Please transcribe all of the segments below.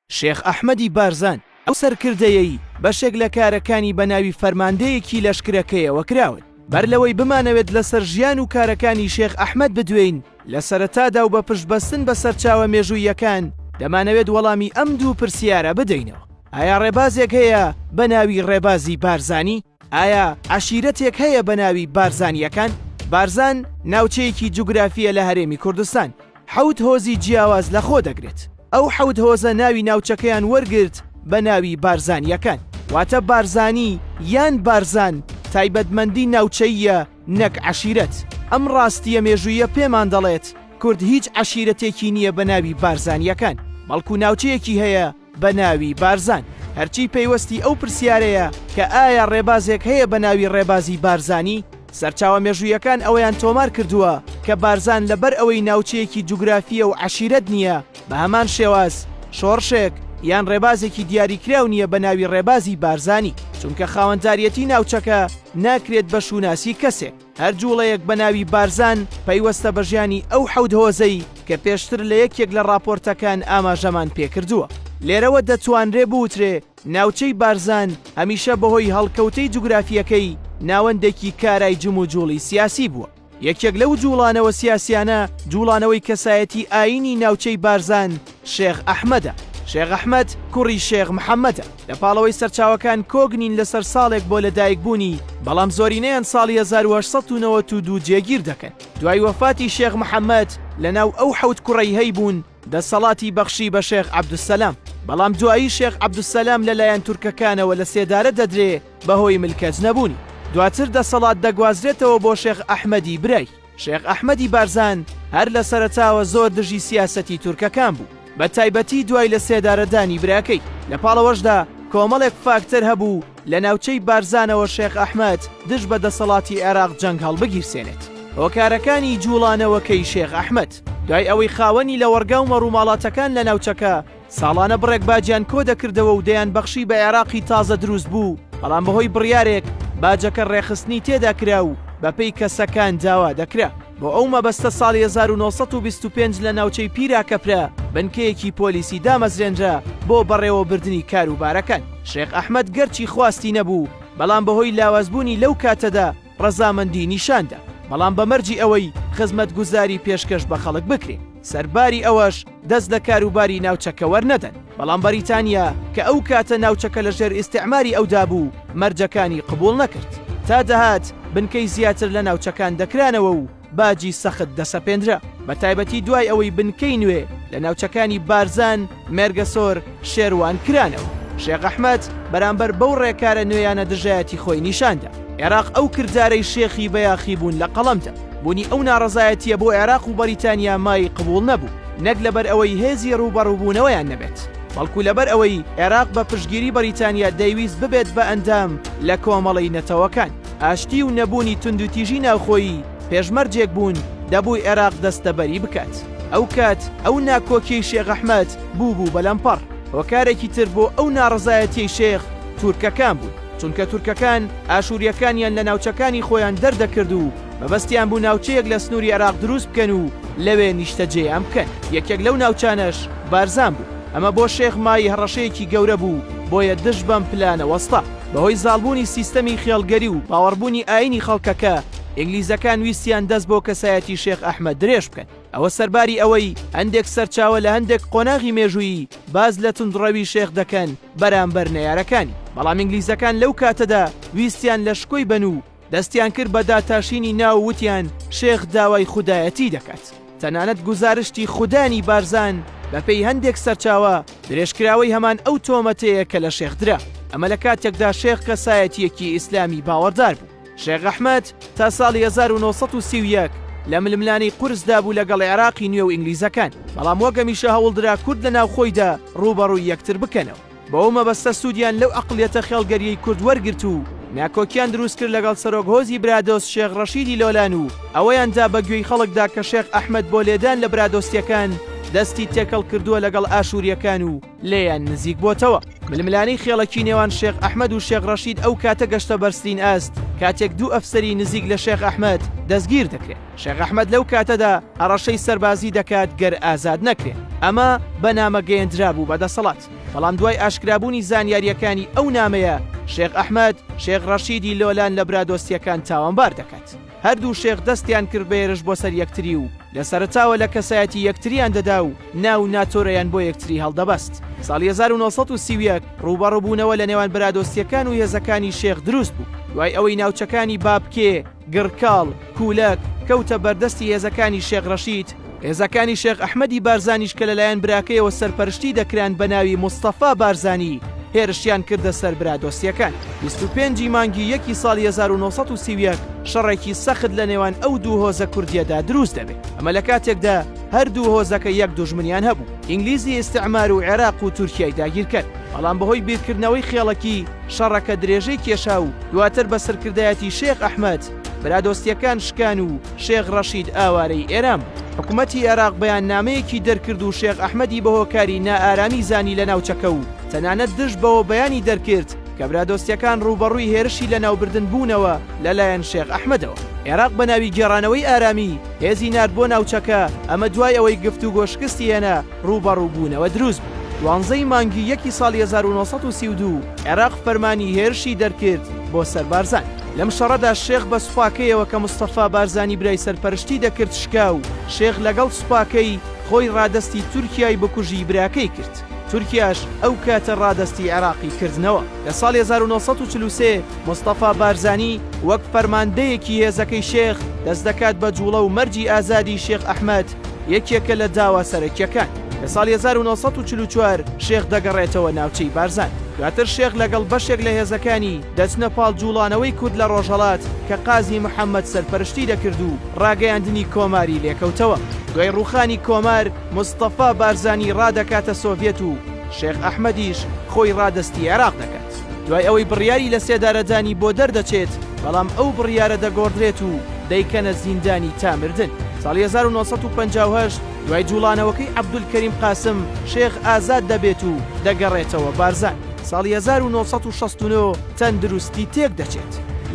شێخ ئەحمەدی بارزان ئەو سەرکردەیەی بەشێک لە کارەکانی بەناوی فەرماندەیەکی لەشکرەکەیەوە کراون. بەر لەوەی بمانەوێت لەسەر ژیان و کارەکانی شێخ ئەحمەد بدوێین لە سەرەتادا و بە پشتبەستن بە سەرچاوە مێژوویەکان دەمانەوێت وەڵامی ئەم دوو پرسیارە بدەینەوە. ئایا ڕێبازێک هەیە بەناوی ڕێبازی بارزانی؟ ئایا عەشیرەتێک هەیە بەناوی بارزانیەکان؟ بارزان ناوچەیەکی جوگرافیە لە هەرێمی کوردستان. 7 هۆزی جیاواز لە خۆ دەگرێت. ئەو 7 هۆزە ناوی ناوچەکەیان وەرگرت بە ناوی بارزانیەکان. واتە بارزانی یان بارزان تایبەتمەندی ناوچەیە نەک عەشیرەت. ئەم ڕاستیە مێژوویە پێمان دەڵێت کورد هیچ عەشیرەتێکی نییە بە ناوی بارزانیەکان، بەڵکو ناوچەیەکی هەیە بە ناوی بارزان. هەرچی پەیوەستی ئەو پرسیارەیە کە ئایا ڕێبازێک هەیە بە ناوی ڕێبازی بارزانی؟ سەرچاوە مێژوویەکان ئەوەیان تۆمار کردووە کە بارزان لەبەر ئەوەی ناوچەیەکی جوگرافیە و عەشیرەت نییە، بە هەمان شێواز شۆڕشێک یان ڕێبازێکی دیاریکراو نییە بە ناوی ڕێبازی بارزانی، چونکە خاوەنداریەتی ناوچەکە ناکرێت بە شوناسی کەسێک. هەر جوڵەیەک بە ناوی بارزان پەیوەستە بە ژیانی ئەو 7 هۆزەی کە پێشتر لە یەکێک لە راپۆرتەکان ئاماژەمان پێکردووە. لێرەوە دەتوانرێ بوترێ ناوچەی بارزان هەمیشە بەهۆی هەڵکەوتەی جوگرافیەکەی ناوەندێکی کارای جم و جوڵی سیاسی بووە. یەکێک لەو جوڵانەوە سیاسیانە جوڵانەوەی کەسایەتی ئاینی ناوچەی بارزان شێخ ئەحمەدە. شێخ ئەحمەد کوڕی شێخ محەممەدە. لە پاڵەوەی سەرچاوەکان کۆگنین لەسەر ساڵێک بۆ لەدایکبوونی، بەڵام زۆرینەیان ساڵی 1892 جێگیر دەکەن. دوای وەفاتی شێخ محەممەد لە ناو ئەو 7 کوڕەی هەیبوون دەسەڵاتی بەخشی بە شێخ عەبدولسەلام، بەڵام دوایی شێخ عەبدولسەلام لەلایەن تورکەکانەوە لە سێدارە دەدرێ بەهۆی ملکەت نەبوونی. دواتر دەسەڵات دەگوازرێتەوە بۆ شێخ ئەحمەدی برای. شێخ ئەحمەدی بارزان هەر لە سەرەتاوە زۆر دژی سیاسەتی تورکەکان بوو، بە تایبەتی دوای لە سێدارەدانی براکەی. لە پاڵەوەشدا کۆمەڵێک فاکتەر هەبوو لە ناوچەی بارزانەوە شێخ ئەحمەد دژ بە دەسەڵاتی عێراق جەنگ هەڵبگیرسێنێت. هۆکارەکانی جوڵانەوەکەی شێخ ئەحمەد دوای ئەوەی خاوەنی لە وەرگا و مەڕووماڵاتەکان لە ناوچەکە ساڵانە بڕێک باجیان کۆ دەکردەوە و دەیان بەخشی بە عێراقی تازە دروست بوو، بەڵام بەهۆی بڕیارێک باجەکە ڕێخستنی تێدا کرا و بەپێی کەسەکان داوا دەکرا. بۆ ئەو مەبەستە ساڵی 1925 لە ناوچەی پیراکەپرا بنکەیەکی پۆلیسی دامەزرێنرا بۆ بەڕێوەبردننی کاروبارەکان. شێخ ئەحمەد گەرچی خواستی نەبوو، بەڵام بەهۆی لاوازبوونی لەو کاتەدا ڕەزامەندی نیشاندا، بەڵام بەمەرجی ئەوەی خزمەتگوزاری پێشکەش بە خەڵک بکرێ. سەرباری ئەوەش دەست لە کاروباری ناوچەکە وەرنەدەن، بەڵام بەریتانیا کە ئەو کاتە ناوچەکە لە ژێر ئیستیعماری ئەودا بوو مەرجەکانی قبوڵ نەکرد. تا دەهات بنکەی زیاتر لە ناوچەکان دەکرانەوە و باجی سەخت دەسەپێنرا، بە تایبەتی دوای ئەوەی بنکەی نوێ لە ناوچەکانی بارزان، مێرگەسۆر، شێروان کرانەوە. شێخ ئەحمەد بەرامبەر بەو ڕێکارە نوێیانە دژایەتی خۆی نیشاندا. عێراق ئەو کردارەی شێخی بەیاخی بوون لە قەڵەمدا. بوونی ئەو ناڕەزایەتیە بۆ عێراق و بەریتانیا مای قبوڵ نەبوو، نەک لەبەر ئەوەی هێزی ڕوبەڕووبوونەوەیان نەبێت، بەڵکو لەبەر ئەوەی عێراق بە پشتگیری بەریتانیا دەیویست ببێت بە ئەندام لە کۆمەڵی نەتەوەکان. ئاشتی و نەبوونی توندوتیژی ناوخۆیی پێشمەرجێک بوون دەبووی عێراق دەستەبەری بکات. ئەو کات ئەو ناکۆکیی شێخ ئەحمەد بوو بەلەمپەڕ. هۆکارێکی تر بۆ ئەو ناڕەزایەتی شێخ تورکەکان بوون، چونکە تورکەکان ئاشووریەکانیان لە ناوچەکانی خۆیان دەردەکرد و مەبەستیان بوو ناوچەیەک لە سنووری عێراق دروست بکەن و لەوێ نیشتەجێیان بکەن. یەکێک لەو ناوچانەش بارزان بوو. ئەمە بۆ شێخ مای هەڕەشەیەکی گەورە بوو، بۆیە دژ بەم پلانە وەستا. بەهۆی زاڵبوونی سیستەمی خێڵگەری و باوەڕبوونی ئاینی خەڵکەکە، ئینگلیزەکان ویستیان دەست بۆ کەسایەتی شێخ ئەحمەد درێژ بکەن. ئەوە سەرباری ئەوەی هەندێک سەرچاوە لە هەندێک قۆناغی مێژوویی باز لە توندڕەوی شێخ دەکەن بەرامبەر نەیارەکانی، بەڵام ئینگلیزەکان لەو کاتەدا ویستیان لە شکۆی بن و دەستیان کرد بە داتاشینی ناو وتیان شێخ داوای خودایەتی دەکات. تەنانەت گوزارشتی خودانی بارزان بەپێی هەندێک سەرچاوە درێژکراوەی هەمان ئەو تۆمەتەیە کە لە شێخ درا. ئەمە لە کاتێکدا شێخ کەسایەتیەکی ئیسلامی باوەڕدار بوو. شێخ ئەحمەد تا ساڵی 1931 لە ململانی قورسدا بوو لەگەڵ عێراقی نوێ و ئینگلیزەکان، بەڵام وەک هەمیشە هەوڵدرا کورد لە ناوخۆیدا ڕوبەڕووی یەکتر بکەنەوە. بەوە مەبەستە سوودیان لەو عەقڵیەتە خێڵگەریەی کورد وەرگرت و ناکۆکیان دروست کرد لەگەڵ سەرۆک هۆزی برادۆس شێخ ڕەشیدی لۆلان و ئەوەیاندا بە گوێی خەڵکدا کە شێخ ئەحمەد بۆ لێدان لە برادۆستیەکان دەستی تێکەڵ کردووە لەگەڵ ئاشووریەکان و لێیان نزیک بۆتەوە. ململانەی خێڵەکی نێوان شێخ ئەحمەد و شێخ ڕەشید ئەو کاتە گەشتە بەرزترین ئاست کاتێک دوو ئەفسەری نزیک لە شێخ ئەحمەد دەستگیر دەکرێت. شێخ ئەحمەد لەو کاتەدا هەڕەشەی سەربازی دەکات گەر ئازاد نەکرێت. ئەمە بە نامە گەیەندرا بوو بەدەسەڵات. بەڵام دوای ئاشکرابوونی زانیاریەکانی ئەو نامەیە شێخ ئەحمەد شێخ ڕەشیدی لۆلان لە برادۆستیەکان تاوانبار دەکات. هەردوو شێخ دەستیان کرد بە هێرش بۆ سەر یەکتری و لە سەرەتاوە لە کەسایەتی یەکتریان دەدا و ناو ناتۆرەیان بۆ یەکتری هەڵدەبەست. ساڵی 1930 ڕوبەڕووبوونەوە لە نێوان برادۆستیەکان و هێزەکانی شێخ دروست بوو. دوای ئەوەی ناوچەکانی بابکێ، گڕکاڵ، کوولەک کەوتە بەردەستی هێزەکانی شێخ ڕەشید، هێزەکانی شێخ ئەحمەدی بارزانیش کە لەلایەن براکەیەوە سەرپەرشتی دەکران بە ناوی مستەفا بارزانی هێرشیان کردە سەر برادۆستیەکان. 25 مانگی یەکی ساڵی 1930 شەڕێکی سەخت لە نێوان ئەو دوو هۆزە کوردیەدا دروست دەبێت. ئەمە لە کاتێکدا هەردوو هۆزەکە یەک دوژمنیان هەبوو. ئینگلیزی ئیستعمار و عێراق و تورکیای داگیر کرد. بەڵام بەهۆی بیرکردنەوەی خێڵەکی شەڕەکە درێژەی کێشا و دواتر بە سەرکردایەتی شێخ ئەحمەد برادۆستیەکان شکان و شێخ ڕەشید ئاوارەی ئێران. حکوومەتی عێراق بەیاننامەیەکی دەرکرد و شێخ ئەحمەدی بەهۆکاری نائارامی زانی لە ناوچەکە و تەنانەت دژ بەوە بەیانی دەرکرد کە برادۆستیەکان ڕوبەڕووی هێرشی لە ناوبردن بوونەوە لەلایەن شێخ ئەحمەدەوە. عێراق بە ناوی گێڕانەوەی ئارامی هێزی نارد بۆ ناوچەکە. ئەمە دوای ئەوەی گفتوگۆ شکستی هێنا ڕوبەڕووبوونەوە دروست بوو. 12 مانگی یەکی ساڵی 1932 عێراق فەرمانی هێرشی دەرکرد بۆ سەر بارزان. لەم شەڕەدا شێخ بە سوپاکەیەوە کە مستەفا بارزانی برای سەرپەرشتی دەکرد شکا و شێخ لەگەڵ سوپاکەی خۆی ڕادەستی تورکیای بکوژی براکەی کرد. تورکیاش ئەو کاتە ڕادەستی عێراقی کردنەوە. لە ساڵی 1943 مستەفا بارزانی وەک فەرماندەیەکی هێزەکەی شێخ دەست دەکات بە جوڵە و مەرجی ئازادی شێخ ئەحمەد یەکێکە لە داوا سەرەکیەکان. لە ساڵی 1944 شێخ دەگەڕێتەوە ناوچەی بارزان. دواتر شێخ لەگەڵ بەشێک لە هێزەکانی دەچنە پاڵ جوڵانەوەی کورد لە ڕۆژهەڵات کە قازی محەممەد سەرپەرشتی دەکرد و ڕاگەیاندنی کۆماری لێکەوتەوە. دوای ڕوخانی کۆمار مستەفا بارزانی ڕادەکاتە سۆڤێت و شێخ ئەحمەدیش خۆی ڕادەستی عێراق دەکات. دوای ئەوەی بڕیاری لە سێدارەدانی بۆ دەردەچێت بەڵام ئەو بڕیارە دەگۆڕدرێت و دەیکەنە زیندانی تامردن. ساڵی 1958 دوای جوڵانەوەکەی عەبدولکەریم قاسم شێخ ئازاد دەبێت و دەگەڕێتەوە بارزان. ساڵی 1969 تەندروستی تێک دەچێت.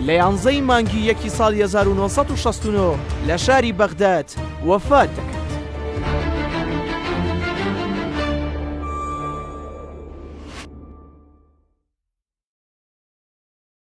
لە 11 مانگی یەکی ساڵی 1969 لە شاری بەغداد وەفات دەکات.